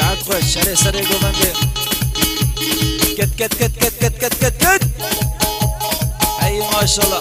ساعات خوش شري سري قومنجي كت كت كت كت كت كت كت كت اي ما شاء الله.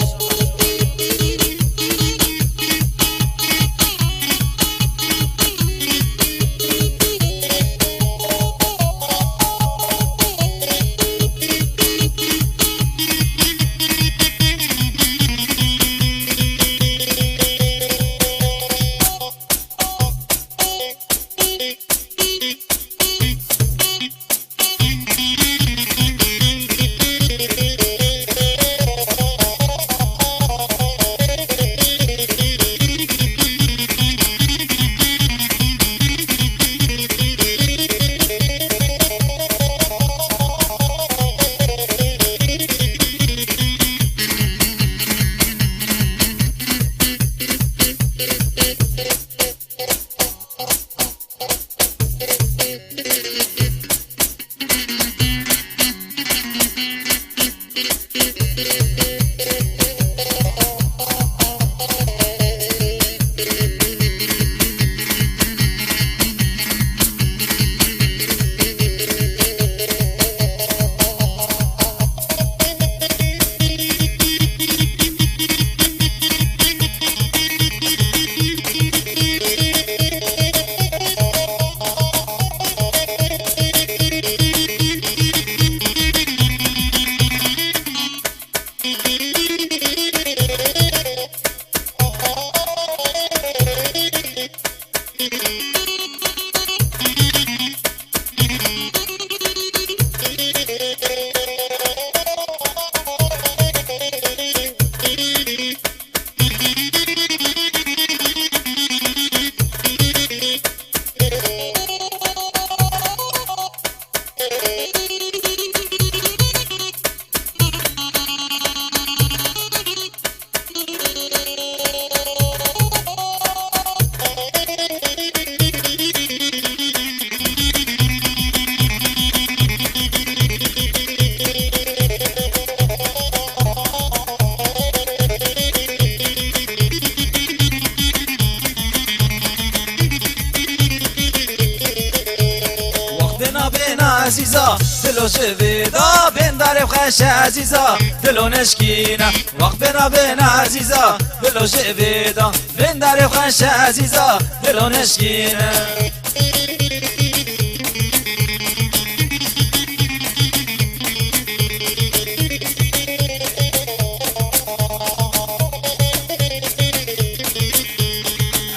عزيزة دلو شفيدا بين داري بخش عزيزة دلو نشكينا وقت بينا بين عزيزة دلو شفيدا بين داري بخش عزيزة دلو نشكينا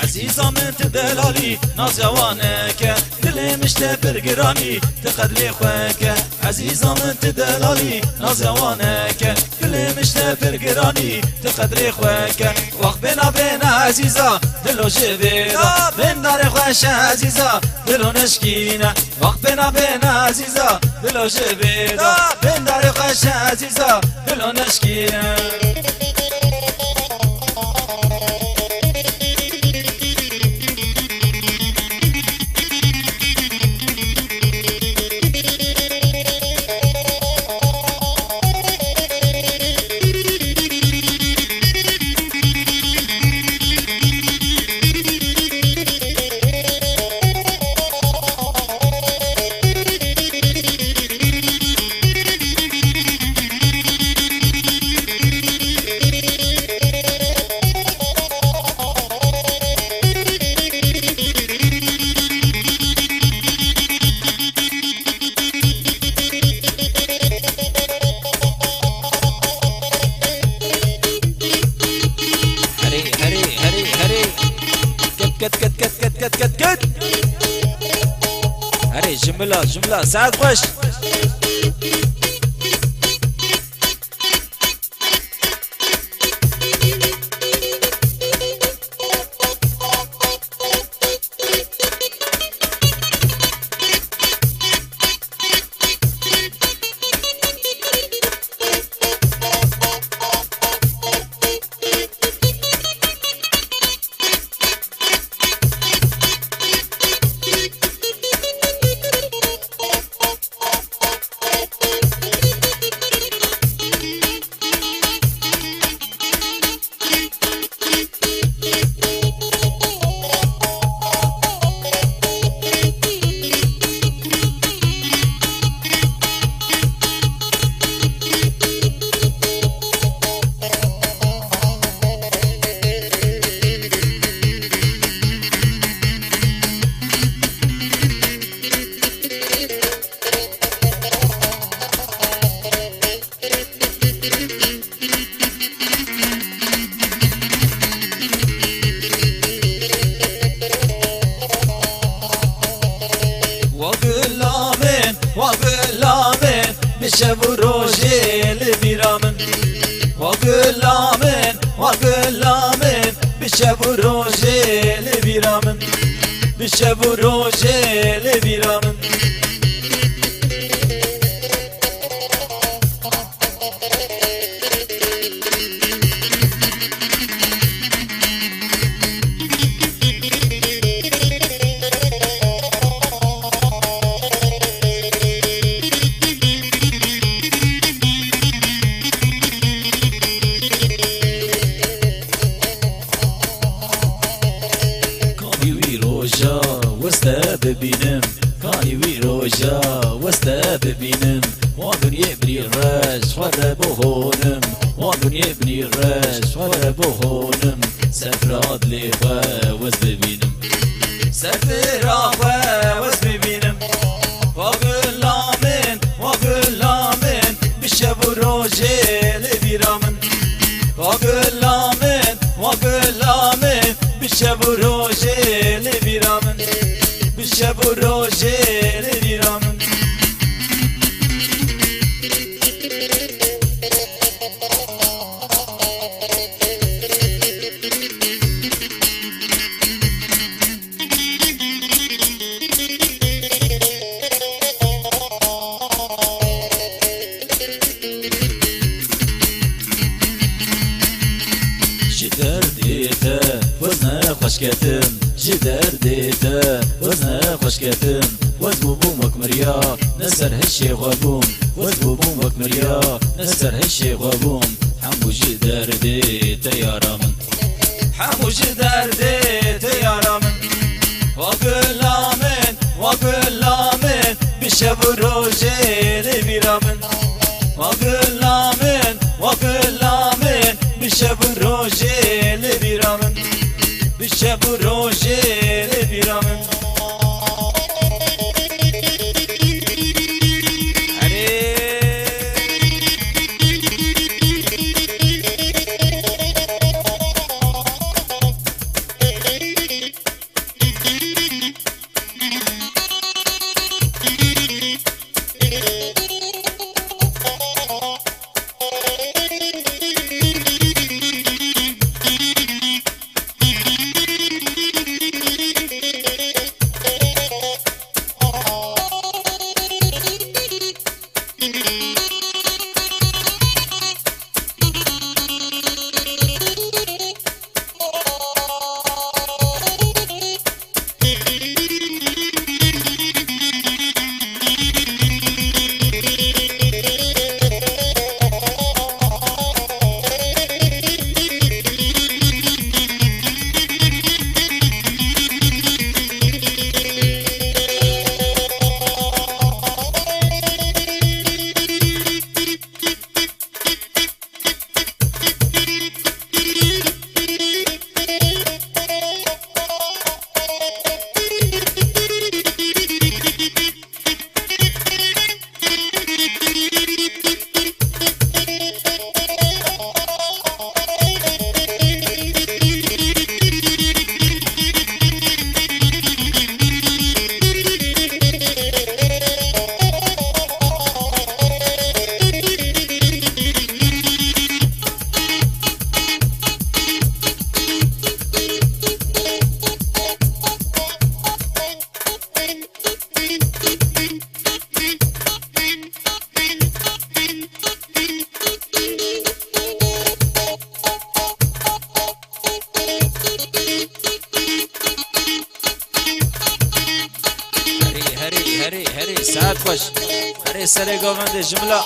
عزيزة من تدلالي ناز جوانك دلي مشتاق برقراني تقدلي خوك عزيزة من تدلالي ناز جوانك دلي مشتاق برقراني تقدلي خوك وقت بينا بين عزيزة دلو جبيرة بين داري خوش عزيزة دلو نشكينا وقت بينا بين عزيزة دلو جبيرة بين داري خوش عزيزة دلو نشكينا كت كت كت كت كت كت كت هري جملة جملة سعد خوش بشب و روژه لبیرا من وگلا من وگلا من بشب و روژه لبیرا من بشب و روژه لبیرا من وستا ببینم کانی وی روژا وستا ببینم وان دنیا بری راش خور بهونم وان دنیا بری راش خور بهونم سفراد لیخوا وز ببینم سفراد وز ببینم واقل لامن بشب و روژه لبیرامن واقل لامن بشب و روژه لبیرامن بشب و روژه لبیرامن خوشکتم جدر دیتا وزن خوشکتم وز بوم وکمریا نسر هشی غبوم وز بوم وکمریا نسر هشی غبوم حمو جدر دیتا یارامن حمو جدر دیتا یارامن واقل لامن بشب و روژه لبیرامن واقل لامن بشب و روژه لبیرامن بشب و روژه لبیرامن هري ساعات خوش هري سري قومند جملة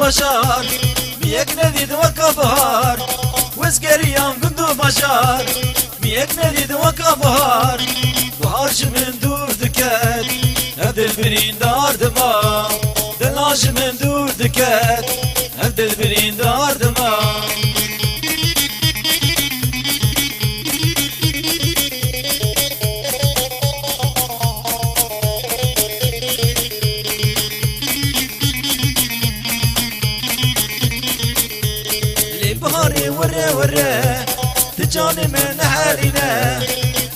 بشار ميك نديد وكا بهار وزقريان قندو بشار ميك نديد وكا بهار بهارش من دور دكات هدل برين دار دما دلاش من دور دكات هدل برين دار دما بهاري وري وري تجاني من حالنا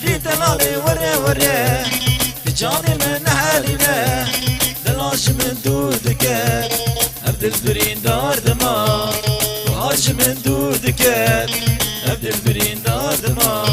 في دلالي وري وري تجاني من حالنا دلاش من دودك عبد البرين دار دما وهاش من دودك عبد البرين دار دما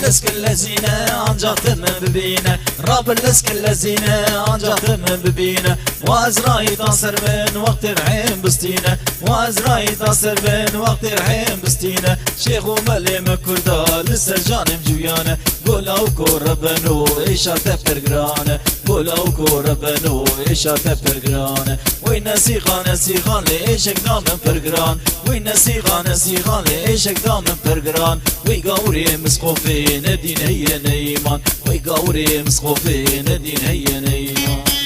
الاسك الذين انجاتم ببينا راب الاسك الذين انجاتم ببينا وازراي تاثر من وقت العين بستينا وازراي تاثر من وقت العين بستينا شيخ ومليم كردا لسه جانم جويانا قولوا كوربنو ايشا تفرقرانا قولوا كوربنو ايشا تفرقرانا وين سيغان سيغان ليشك دام فرقران وين سيغان سيغان ليشك دام فرقران وي قوري مسقوفين الدين هي نيمان وي قوري مسقوفين الدين هي نيمان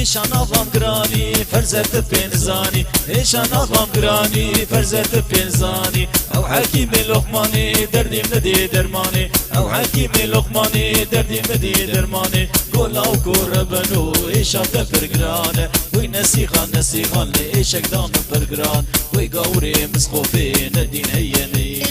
ایشان آفام گرانی فرزت پنزانی ایشان آفام گرانی فرزت پنزانی او حکیم لقمانی دردیم ندی درمانی او حکیم لقمانی دردیم ندی درمانی گلا و کربنو ایشات پرگرانه وی نسیخان نسیخان لی ایشک دام پرگران وی گوری مسخوفی ندین هینی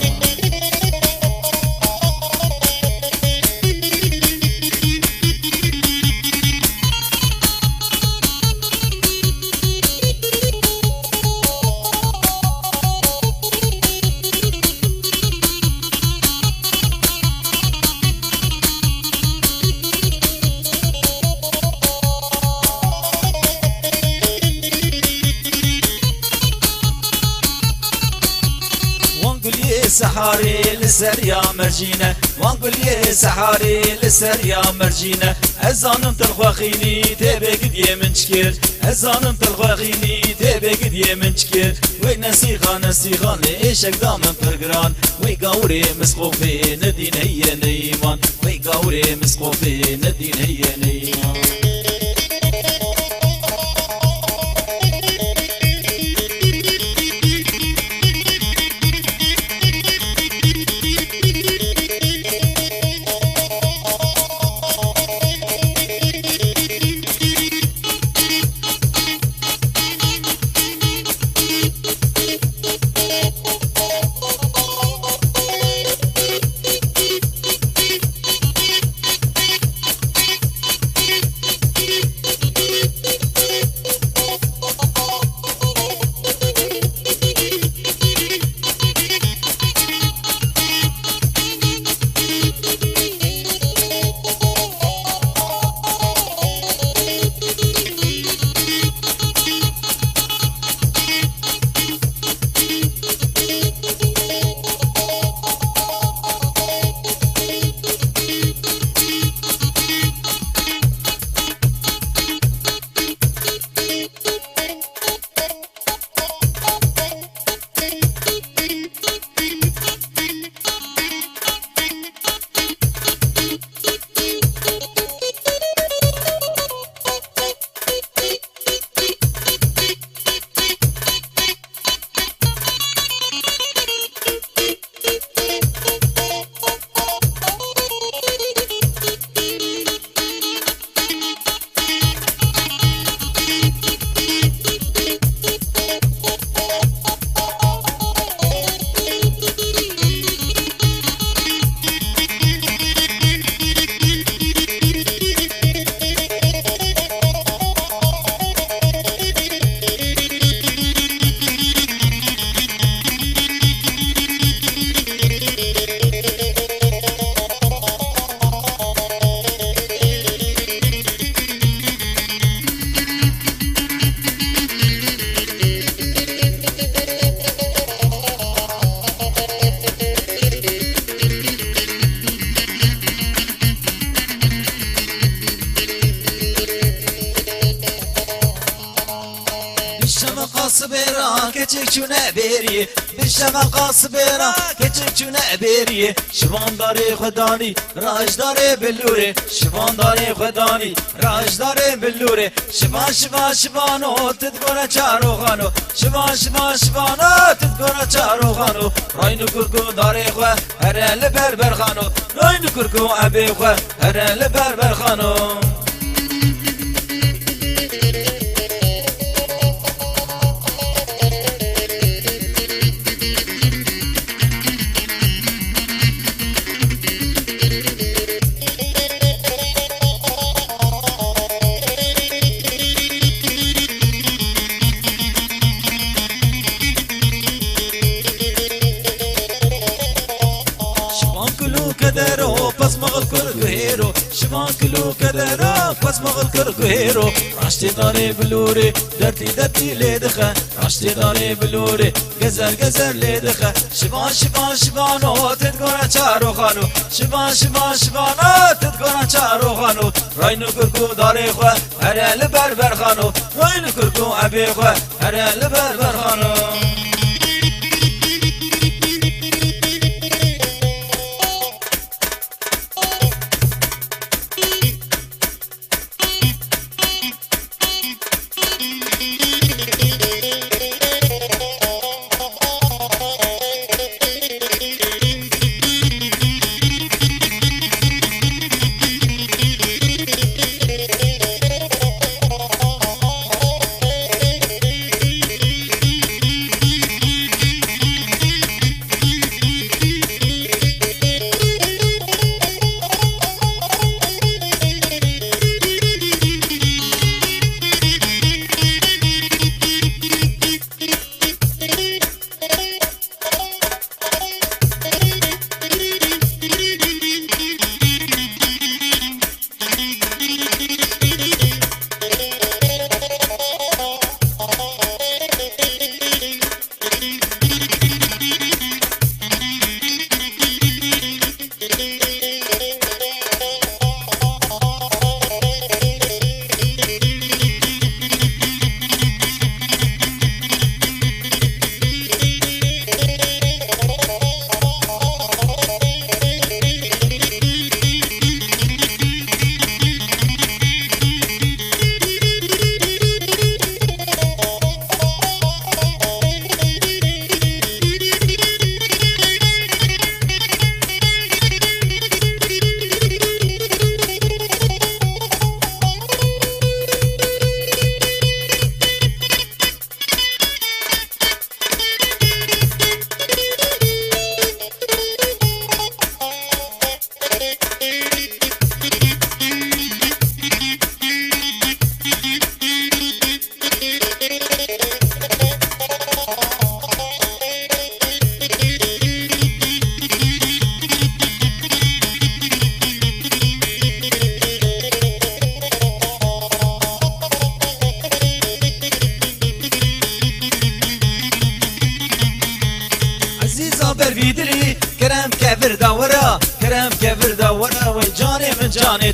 سحاري لسر يا مرجينة وانقول يا سحاري لسر يا مرجينة ازانم تلخواخيني تبقى دي من شكر ازانم تلخواخيني تبقى دي من شكر وي نسيخان ليشك دامن برقران وي قوري مسخوفي ندين هي نيمان وي قوري مسخوفي ندين هي نيمان قاصبيرا كتشك شونا بيري بالشمع قاصبيرا كتشك شونا بيري شبان داري خداني راج داري بلوري شبان داري خداني راج داري بلوري شبان شبان شبانو تذكر چارو خانو شبان شبان شبانو تذكر چارو خانو راينو كركو داري خو هرن لبربر خانو راينو كركو ابي خو هرن لبربر خانو كدرو بس مغل كركو هيرو شبان كلو كدرو بس مغل كركو هيرو راشتي داري بلوري درتي درتي ليدخه راشتي داري بلوري غزل غزل ليدخه شبان شبان شبانو تذكر چارو خانو شبان شبان شبانو تذكر چارو خانو راينو كركو داري خو هر لبربر خانو راينو كركو ابي خو هر لبربر خانو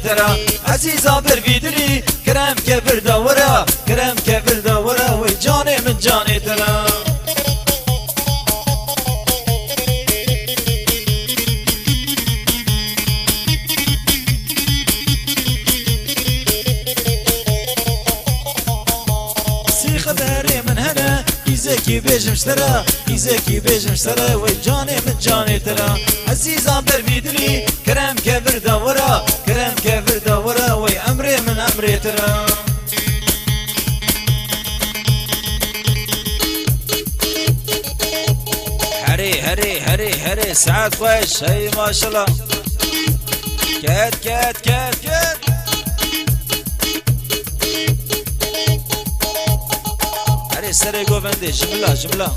ترى عزيزة برفيدلي كرم كبر دورة كرم كبر دورة والجاني من جاني ترى خبري من هنا يزكي بيج مشترى يزكي بيج مشترى والجاني من جاني ترى عزيزة برفيدلي كرم كبر دورة كرم كبر دورة وي أمري من أمري ترى هري سعاد خوش هي ما شاء الله كات سر گوونده جمله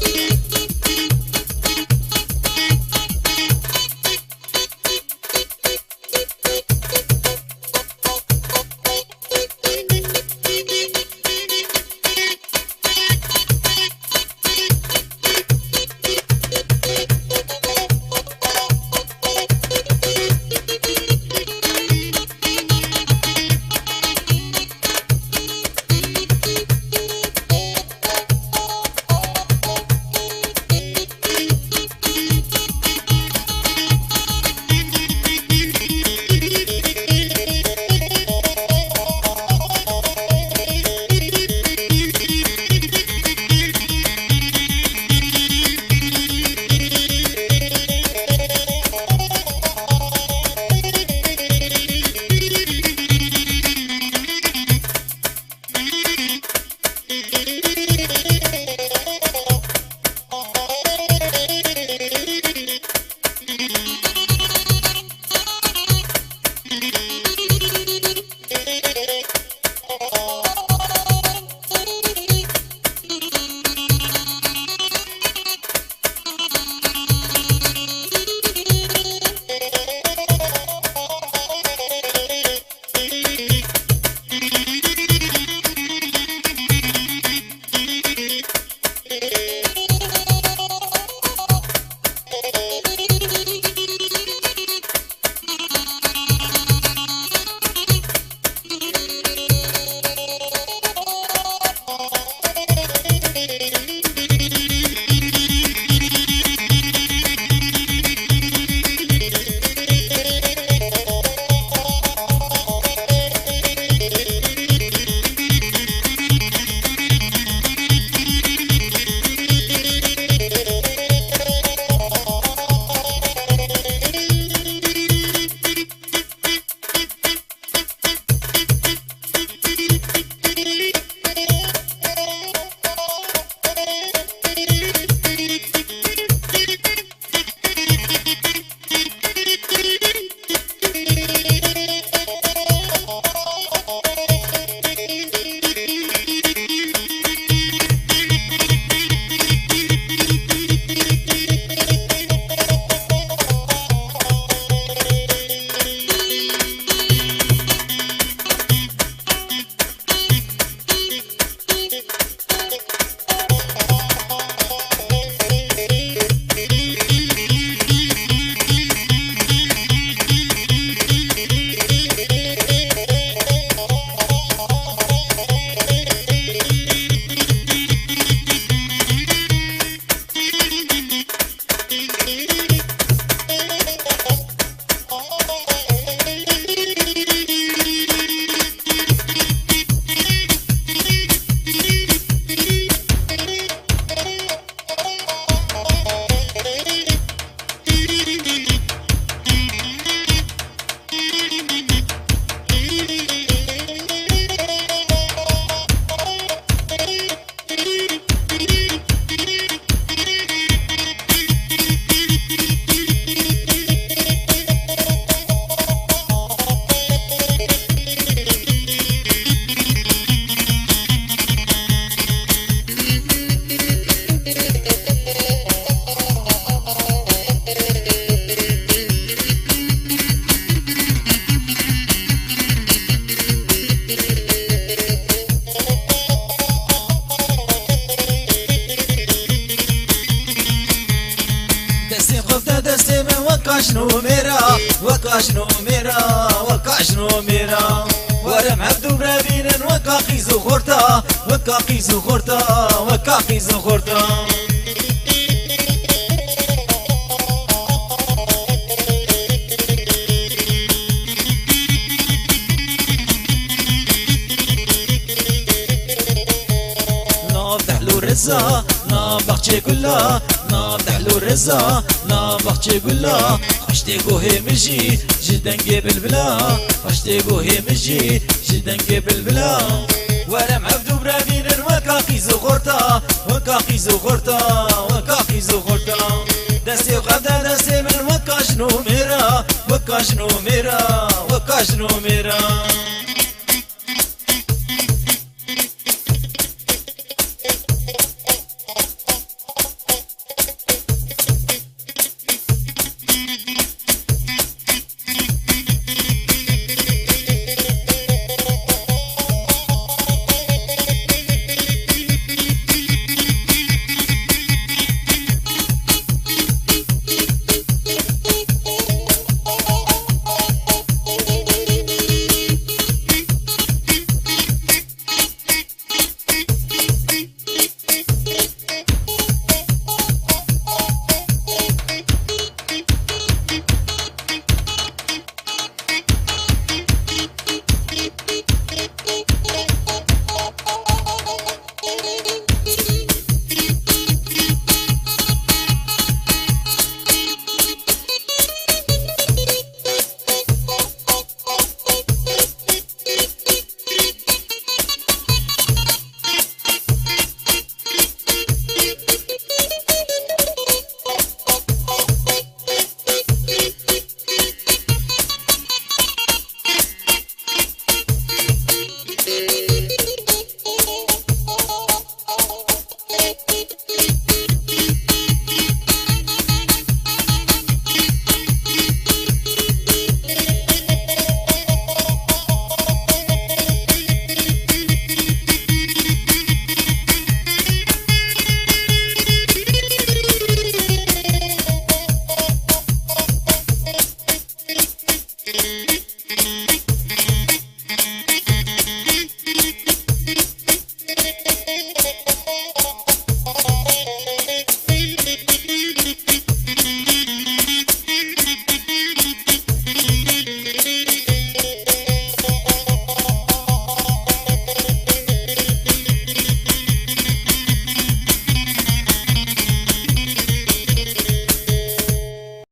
وكاشنو ميرا وكاشنو ميرا وكاشنو ميرا ورم عبدو برابين وكاقي زخورتا وكاقي زخورتا وكاقي زخورتا رزا نابخچه گلا نابدحلو رزا نابخچه گلا اشتی گوه مجی جدنگ بلبلا اشتی گوه مجی جدنگ بلبلا ورم عبدو برابين وكاقي زغورتا وكاقي زغورتا وكاقي زغورتا دستي وقبدا دستي من وكاشنو ميرا وكاشنو ميرا